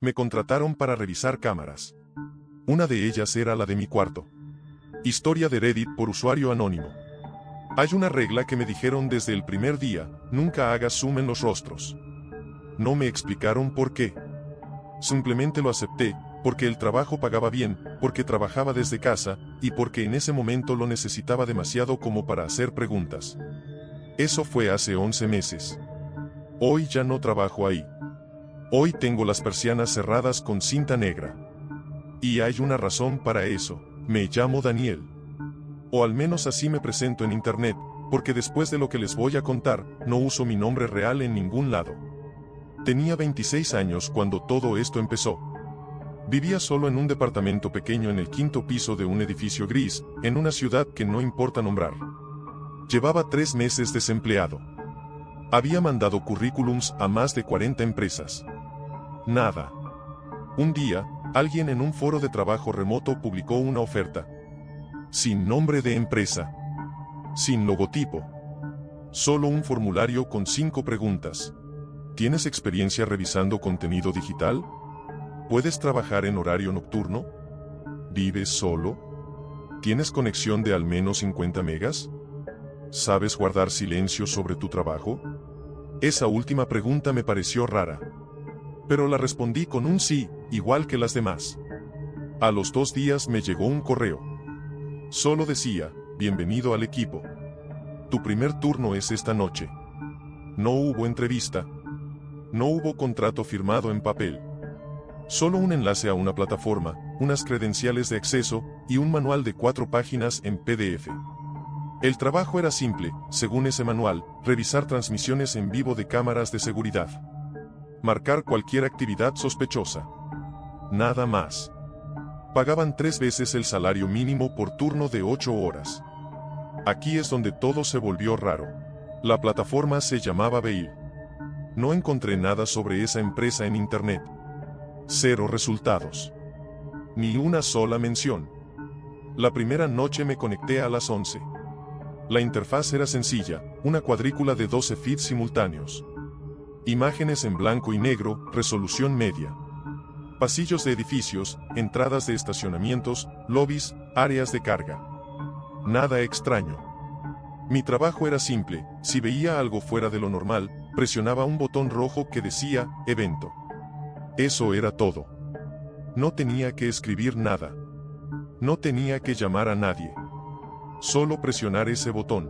Me contrataron para revisar cámaras. Una de ellas era la de mi cuarto. Historia de Reddit por usuario anónimo. Hay una regla que me dijeron desde el primer día: nunca hagas zoom en los rostros. No me explicaron por qué. Simplemente lo acepté, porque el trabajo pagaba bien, porque trabajaba desde casa, y porque en ese momento lo necesitaba demasiado como para hacer preguntas. Eso fue hace 11 meses. Hoy ya no trabajo ahí. Hoy tengo las persianas cerradas con cinta negra. Y hay una razón para eso: me llamo Daniel. O al menos así me presento en internet, porque después de lo que les voy a contar, no uso mi nombre real en ningún lado. Tenía 26 años cuando todo esto empezó. Vivía solo en un departamento pequeño en el 5º piso de un edificio gris, en una ciudad que no importa nombrar. Llevaba 3 meses desempleado. Había mandado currículums a más de 40 empresas. Nada. Un día, alguien en un foro de trabajo remoto publicó una oferta. Sin nombre de empresa. Sin logotipo. Solo un formulario con 5 preguntas. ¿Tienes experiencia revisando contenido digital? ¿Puedes trabajar en horario nocturno? ¿Vives solo? ¿Tienes conexión de al menos 50 megas? ¿Sabes guardar silencio sobre tu trabajo? Esa última pregunta me pareció rara. Pero la respondí con un sí, igual que las demás. A los 2 días me llegó un correo. Solo decía: bienvenido al equipo. Tu primer turno es esta noche. No hubo entrevista. No hubo contrato firmado en papel. Solo un enlace a una plataforma, unas credenciales de acceso, y un manual de 4 páginas en PDF. El trabajo era simple, según ese manual: revisar transmisiones en vivo de cámaras de seguridad. Marcar cualquier actividad sospechosa. Nada más. Pagaban 3 veces el salario mínimo por turno de 8 horas. Aquí es donde todo se volvió raro. La plataforma se llamaba Veil. No encontré nada sobre esa empresa en internet. 0 resultados. Ni una sola mención. La primera noche me conecté a las 11. La interfaz era sencilla: una cuadrícula de 12 feeds simultáneos. Imágenes en blanco y negro, resolución media. Pasillos de edificios, entradas de estacionamientos, lobbies, áreas de carga. Nada extraño. Mi trabajo era simple: si veía algo fuera de lo normal, presionaba un botón rojo que decía evento. Eso era todo. No tenía que escribir nada. No tenía que llamar a nadie. Solo presionar ese botón.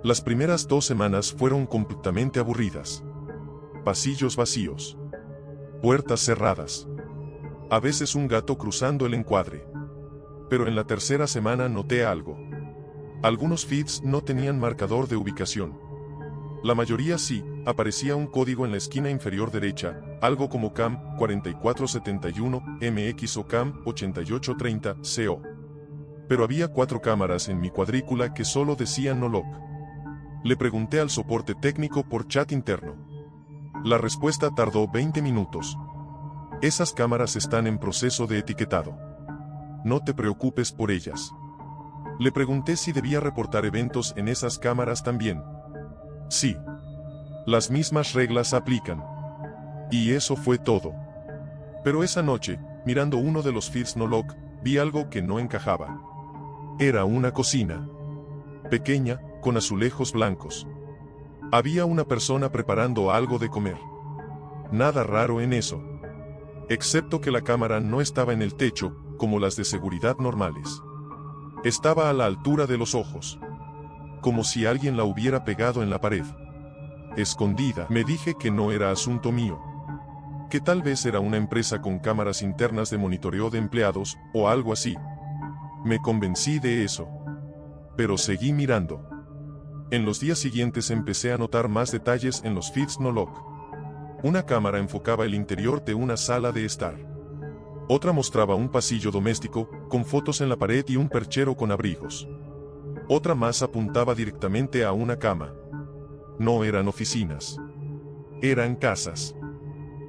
Las primeras 2 semanas fueron completamente aburridas. Pasillos vacíos. Puertas cerradas. A veces un gato cruzando el encuadre. Pero en la tercera semana noté algo. Algunos feeds no tenían marcador de ubicación. La mayoría sí. Aparecía un código en la esquina inferior derecha, algo como CAM 4471 MX o CAM 8830 CO. Pero había 4 cámaras en mi cuadrícula que solo decían no log. Le pregunté al soporte técnico por chat interno. La respuesta tardó 20 minutos. Esas cámaras están en proceso de etiquetado. No te preocupes por ellas. Le pregunté si debía reportar eventos en esas cámaras también. Sí. Las mismas reglas aplican. Y eso fue todo. Pero esa noche, mirando uno de los feeds no log, vi algo que no encajaba. Era una cocina. Pequeña, con azulejos blancos. Había una persona preparando algo de comer. Nada raro en eso. Excepto que la cámara no estaba en el techo, como las de seguridad normales. Estaba a la altura de los ojos. Como si alguien la hubiera pegado en la pared. Escondida. Me dije que no era asunto mío. Que tal vez era una empresa con cámaras internas de monitoreo de empleados, o algo así. Me convencí de eso. Pero seguí mirando. En los días siguientes empecé a notar más detalles en los feeds no log. Una cámara enfocaba el interior de una sala de estar. Otra mostraba un pasillo doméstico, con fotos en la pared y un perchero con abrigos. Otra más apuntaba directamente a una cama. No eran oficinas. Eran casas.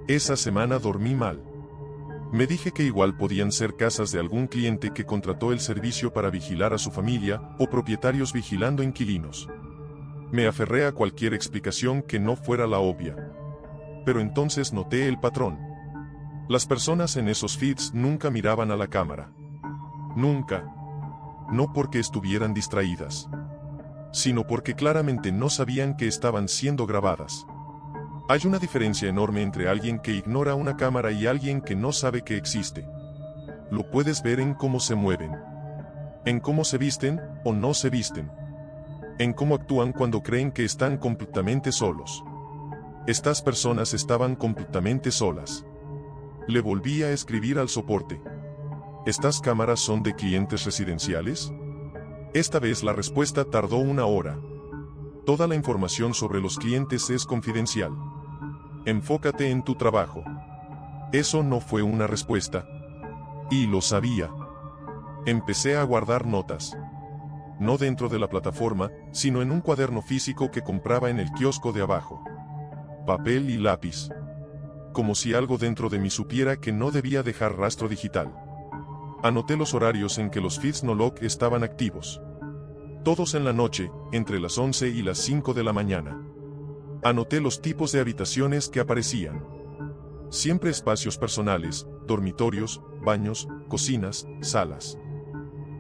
Esa semana dormí mal. Me dije que igual podían ser casas de algún cliente que contrató el servicio para vigilar a su familia, o propietarios vigilando inquilinos. Me aferré a cualquier explicación que no fuera la obvia. Pero entonces noté el patrón. Las personas en esos feeds nunca miraban a la cámara. Nunca. No porque estuvieran distraídas, sino porque claramente no sabían que estaban siendo grabadas. Hay una diferencia enorme entre alguien que ignora una cámara y alguien que no sabe que existe. Lo puedes ver en cómo se mueven, en cómo se visten o no se visten, en cómo actúan cuando creen que están completamente solos. Estas personas estaban completamente solas. Le volví a escribir al soporte. ¿Estas cámaras son de clientes residenciales? Esta vez la respuesta tardó 1 hora. Toda la información sobre los clientes es confidencial. Enfócate en tu trabajo. Eso no fue una respuesta. Y lo sabía. Empecé a guardar notas. No dentro de la plataforma, sino en un cuaderno físico que compraba en el kiosco de abajo. Papel y lápiz. Como si algo dentro de mí supiera que no debía dejar rastro digital. Anoté los horarios en que los feeds no log estaban activos. Todos en la noche, entre las 11 y las 5 de la mañana. Anoté los tipos de habitaciones que aparecían. Siempre espacios personales, dormitorios, baños, cocinas, salas.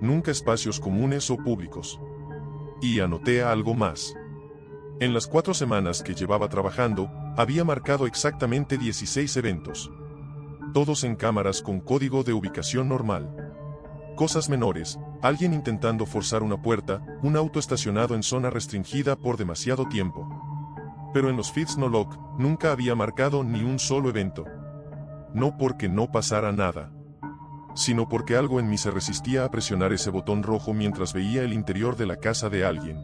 Nunca espacios comunes o públicos. Y anoté algo más. En las 4 semanas que llevaba trabajando, había marcado exactamente 16 eventos. Todos en cámaras con código de ubicación normal. Cosas menores, alguien intentando forzar una puerta, un auto estacionado en zona restringida por demasiado tiempo. Pero en los feeds no log, nunca había marcado ni un solo evento. No porque no pasara nada, sino porque algo en mí se resistía a presionar ese botón rojo mientras veía el interior de la casa de alguien.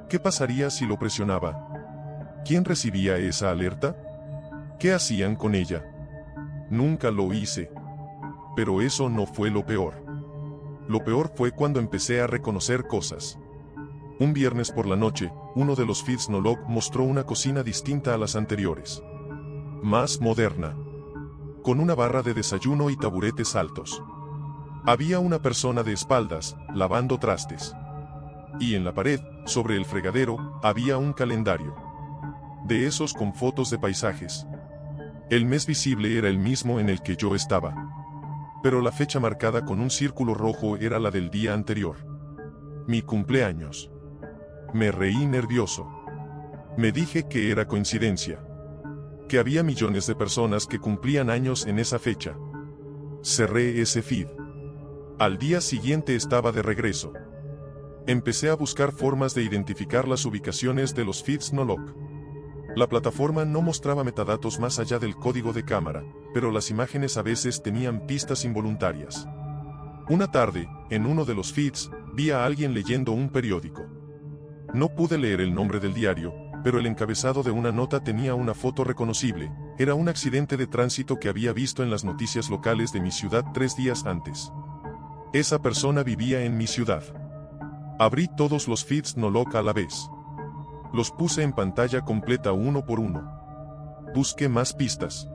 ¿Qué pasaría si lo presionaba? ¿Quién recibía esa alerta? ¿Qué hacían con ella? Nunca lo hice. Pero eso no fue lo peor. Lo peor fue cuando empecé a reconocer cosas. Un viernes por la noche, uno de los feeds no log mostró una cocina distinta a las anteriores. Más moderna. Con una barra de desayuno y taburetes altos. Había una persona de espaldas, lavando trastes. Y en la pared, sobre el fregadero, había un calendario. De esos con fotos de paisajes. El mes visible era el mismo en el que yo estaba. Pero la fecha marcada con un círculo rojo era la del día anterior. Mi cumpleaños. Me reí nervioso. Me dije que era coincidencia. Que había millones de personas que cumplían años en esa fecha. Cerré ese feed. Al día siguiente estaba de regreso. Empecé a buscar formas de identificar las ubicaciones de los feeds no log. La plataforma no mostraba metadatos más allá del código de cámara, pero las imágenes a veces tenían pistas involuntarias. Una tarde, en uno de los feeds, vi a alguien leyendo un periódico. No pude leer el nombre del diario, pero el encabezado de una nota tenía una foto reconocible. Era un accidente de tránsito que había visto en las noticias locales de mi ciudad 3 días antes. Esa persona vivía en mi ciudad. Abrí todos los feeds no log a la vez. Los puse en pantalla completa uno por uno. Busqué más pistas.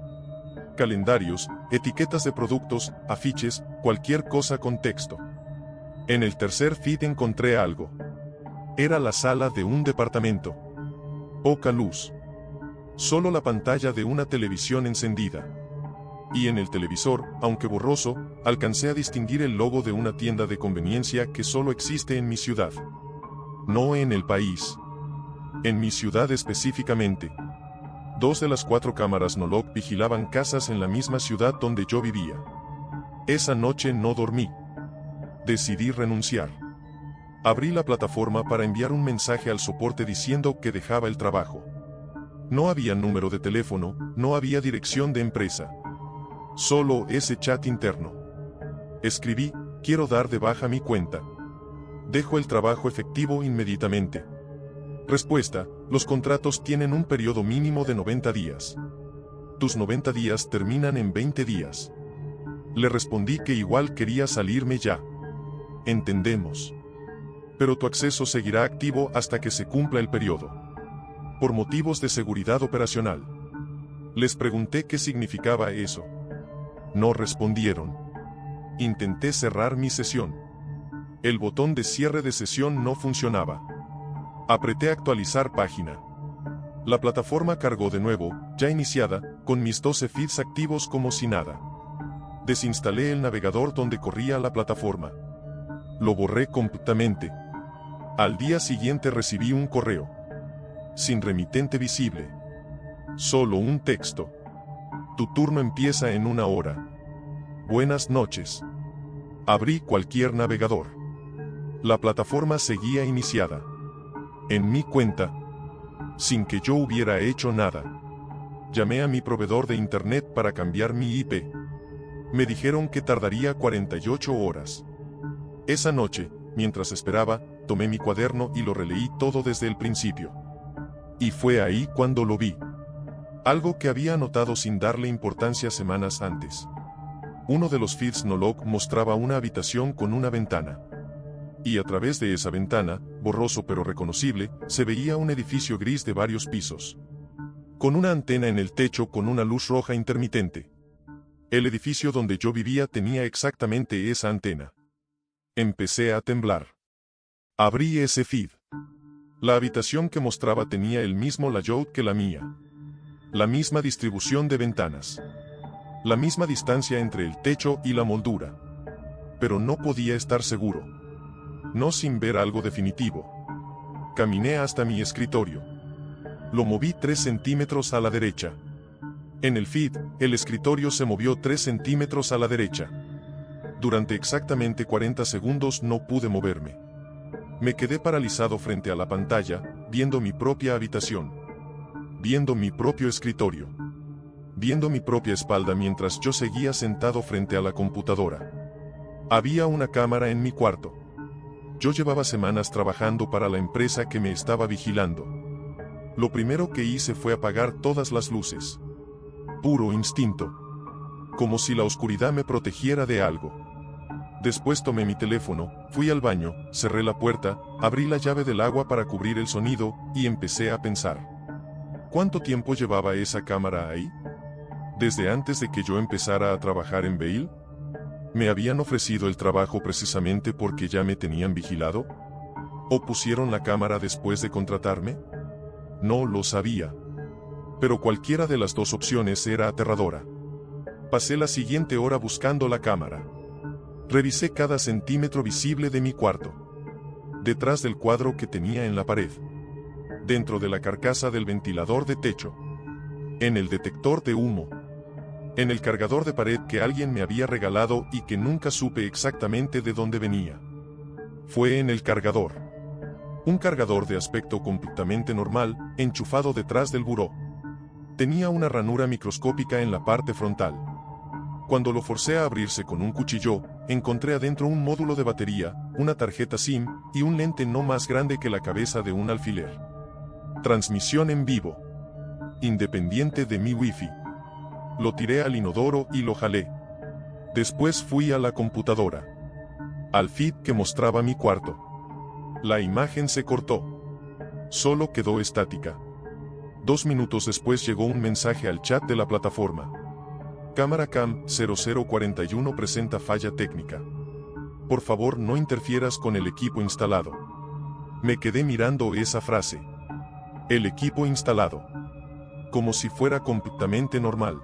Calendarios, etiquetas de productos, afiches, cualquier cosa con texto. En el tercer feed encontré algo. Era la sala de un departamento. Poca luz. Solo la pantalla de una televisión encendida. Y en el televisor, aunque borroso, alcancé a distinguir el logo de una tienda de conveniencia que solo existe en mi ciudad. No en el país. En mi ciudad específicamente. 2 de las 4 cámaras no log vigilaban casas en la misma ciudad donde yo vivía. Esa noche no dormí. Decidí renunciar. Abrí la plataforma para enviar un mensaje al soporte diciendo que dejaba el trabajo. No había número de teléfono, no había dirección de empresa. Solo ese chat interno. Escribí, quiero dar de baja mi cuenta. Dejo el trabajo efectivo inmediatamente. Respuesta, los contratos tienen un periodo mínimo de 90 días. Tus 90 días terminan en 20 días. Le respondí que igual quería salirme ya. Entendemos. Pero tu acceso seguirá activo hasta que se cumpla el periodo. Por motivos de seguridad operacional. Les pregunté qué significaba eso. No respondieron. Intenté cerrar mi sesión. El botón de cierre de sesión no funcionaba. Apreté actualizar página. La plataforma cargó de nuevo, ya iniciada, con mis 12 feeds activos como si nada. Desinstalé el navegador donde corría la plataforma. Lo borré completamente. Al día siguiente recibí un correo. Sin remitente visible. Solo un texto. Tu turno empieza en 1 hora. Buenas noches. Abrí cualquier navegador. La plataforma seguía iniciada. En mi cuenta, sin que yo hubiera hecho nada. Llamé a mi proveedor de internet para cambiar mi IP. Me dijeron que tardaría 48 horas. Esa noche, mientras esperaba, tomé mi cuaderno y lo releí todo desde el principio. Y fue ahí cuando lo vi. Algo que había notado sin darle importancia semanas antes. Uno de los feeds no log mostraba una habitación con una ventana. Y a través de esa ventana, borroso pero reconocible, se veía un edificio gris de varios pisos. Con una antena en el techo con una luz roja intermitente. El edificio donde yo vivía tenía exactamente esa antena. Empecé a temblar. Abrí ese feed. La habitación que mostraba tenía el mismo layout que la mía. La misma distribución de ventanas. La misma distancia entre el techo y la moldura. Pero no podía estar seguro. No sin ver algo definitivo. Caminé hasta mi escritorio. Lo moví 3 centímetros a la derecha. En el feed, el escritorio se movió 3 centímetros a la derecha. Durante exactamente 40 segundos no pude moverme. Me quedé paralizado frente a la pantalla, viendo mi propia habitación. Viendo mi propio escritorio. Viendo mi propia espalda mientras yo seguía sentado frente a la computadora. Había una cámara en mi cuarto. Yo llevaba semanas trabajando para la empresa que me estaba vigilando. Lo primero que hice fue apagar todas las luces. Puro instinto. Como si la oscuridad me protegiera de algo. Después tomé mi teléfono, fui al baño, cerré la puerta, abrí la llave del agua para cubrir el sonido, y empecé a pensar. ¿Cuánto tiempo llevaba esa cámara ahí? ¿Desde antes de que yo empezara a trabajar en Vail? ¿Me habían ofrecido el trabajo precisamente porque ya me tenían vigilado? ¿O pusieron la cámara después de contratarme? No lo sabía. Pero cualquiera de las dos opciones era aterradora. Pasé la siguiente hora buscando la cámara. Revisé cada centímetro visible de mi cuarto. Detrás del cuadro que tenía en la pared. Dentro de la carcasa del ventilador de techo. En el detector de humo. En el cargador de pared que alguien me había regalado y que nunca supe exactamente de dónde venía. Fue en el cargador. Un cargador de aspecto completamente normal, enchufado detrás del buró. Tenía una ranura microscópica en la parte frontal. Cuando lo forcé a abrirse con un cuchillo, encontré adentro un módulo de batería, una tarjeta SIM, y un lente no más grande que la cabeza de un alfiler. Transmisión en vivo. Independiente de mi wifi. Lo tiré al inodoro y lo jalé. Después fui a la computadora. Al feed que mostraba mi cuarto. La imagen se cortó. Solo quedó estática. 2 minutos después llegó un mensaje al chat de la plataforma. Cámara Cam 0041 presenta falla técnica. Por favor no interfieras con el equipo instalado. Me quedé mirando esa frase. El equipo instalado. Como si fuera completamente normal.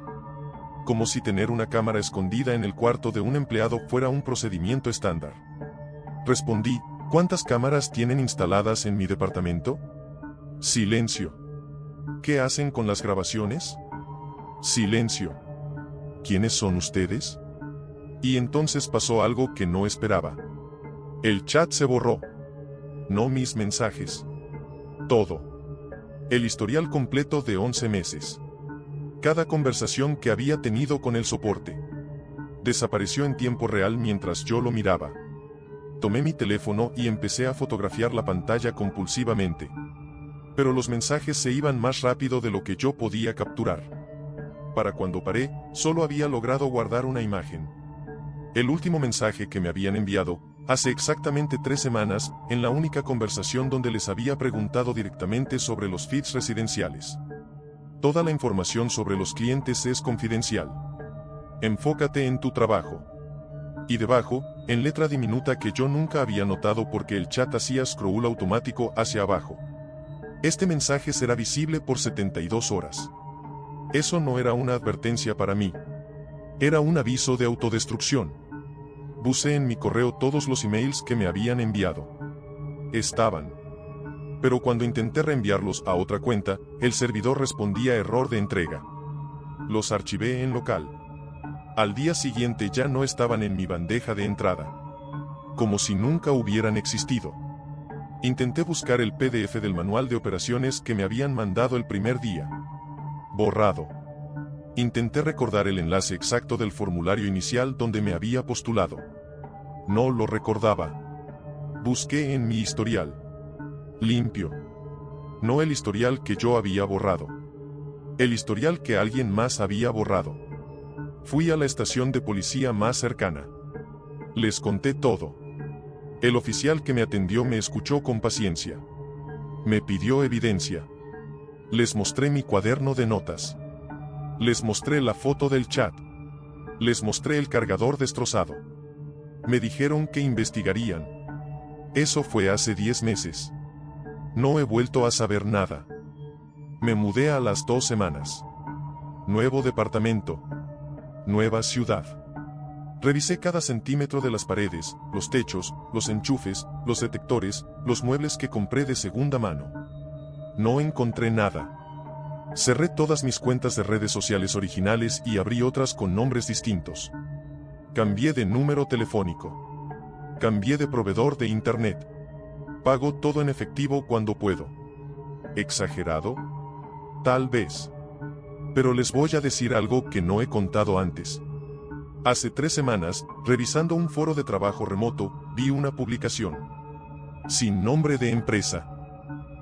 Como si tener una cámara escondida en el cuarto de un empleado fuera un procedimiento estándar. Respondí, ¿cuántas cámaras tienen instaladas en mi departamento? Silencio. ¿Qué hacen con las grabaciones? Silencio. ¿Quiénes son ustedes? Y entonces pasó algo que no esperaba. El chat se borró. No mis mensajes. Todo. El historial completo de 11 meses. Cada conversación que había tenido con el soporte. Desapareció en tiempo real mientras yo lo miraba. Tomé mi teléfono y empecé a fotografiar la pantalla compulsivamente. Pero los mensajes se iban más rápido de lo que yo podía capturar. Para cuando paré, solo había logrado guardar una imagen. El último mensaje que me habían enviado, hace exactamente 3 semanas, en la única conversación donde les había preguntado directamente sobre los feeds residenciales. Toda la información sobre los clientes es confidencial. Enfócate en tu trabajo. Y debajo, en letra diminuta que yo nunca había notado porque el chat hacía scroll automático hacia abajo. Este mensaje será visible por 72 horas. Eso no era una advertencia para mí. Era un aviso de autodestrucción. Busqué en mi correo todos los emails que me habían enviado. Estaban. Pero cuando intenté reenviarlos a otra cuenta, el servidor respondía error de entrega. Los archivé en local. Al día siguiente ya no estaban en mi bandeja de entrada. Como si nunca hubieran existido. Intenté buscar el PDF del manual de operaciones que me habían mandado el primer día. Borrado. Intenté recordar el enlace exacto del formulario inicial donde me había postulado. No lo recordaba. Busqué en mi historial. Limpio. No el historial que yo había borrado. El historial que alguien más había borrado. Fui a la estación de policía más cercana. Les conté todo. El oficial que me atendió me escuchó con paciencia. Me pidió evidencia. Les mostré mi cuaderno de notas. Les mostré la foto del chat. Les mostré el cargador destrozado. Me dijeron que investigarían. Eso fue hace 10 meses. No he vuelto a saber nada. Me mudé a las 2 semanas. Nuevo departamento. Nueva ciudad. Revisé cada centímetro de las paredes, los techos, los enchufes, los detectores, los muebles que compré de segunda mano. No encontré nada. Cerré todas mis cuentas de redes sociales originales y abrí otras con nombres distintos. Cambié de número telefónico. Cambié de proveedor de internet. Pago todo en efectivo cuando puedo. ¿Exagerado? Tal vez. Pero les voy a decir algo que no he contado antes. Hace 3 semanas, revisando un foro de trabajo remoto, vi una publicación. Sin nombre de empresa.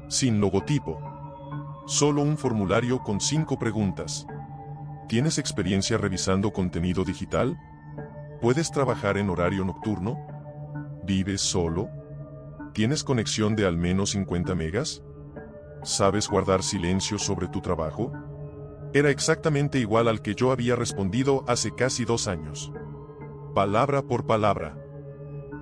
Sin logotipo. Solo un formulario con 5 preguntas. ¿Tienes experiencia revisando contenido digital? ¿Puedes trabajar en horario nocturno? ¿Vives solo? ¿Tienes conexión de al menos 50 megas? ¿Sabes guardar silencio sobre tu trabajo? Era exactamente igual al que yo había respondido hace casi 2 años. Palabra por palabra.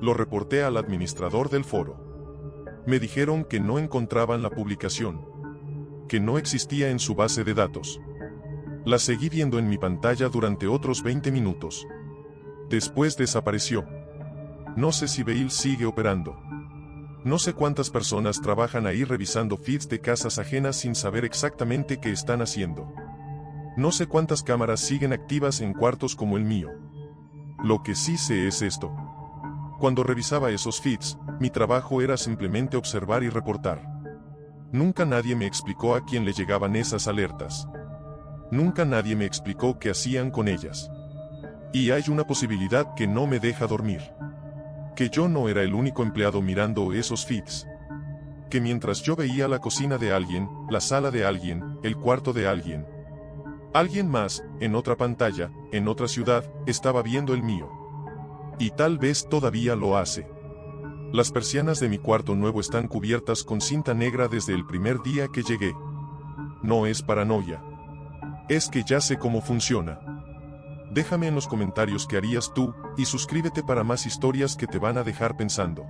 Lo reporté al administrador del foro. Me dijeron que no encontraban la publicación. Que no existía en su base de datos. La seguí viendo en mi pantalla durante otros 20 minutos. Después desapareció. No sé si Veil sigue operando. No sé cuántas personas trabajan ahí revisando feeds de casas ajenas sin saber exactamente qué están haciendo. No sé cuántas cámaras siguen activas en cuartos como el mío. Lo que sí sé es esto. Cuando revisaba esos feeds, mi trabajo era simplemente observar y reportar. Nunca nadie me explicó a quién le llegaban esas alertas. Nunca nadie me explicó qué hacían con ellas. Y hay una posibilidad que no me deja dormir. Que yo no era el único empleado mirando esos feeds. Que mientras yo veía la cocina de alguien, la sala de alguien, el cuarto de alguien, alguien más, en otra pantalla, en otra ciudad, estaba viendo el mío. Y tal vez todavía lo hace. Las persianas de mi cuarto nuevo están cubiertas con cinta negra desde el primer día que llegué. No es paranoia. Es que ya sé cómo funciona. Déjame en los comentarios qué harías tú, y suscríbete para más historias que te van a dejar pensando.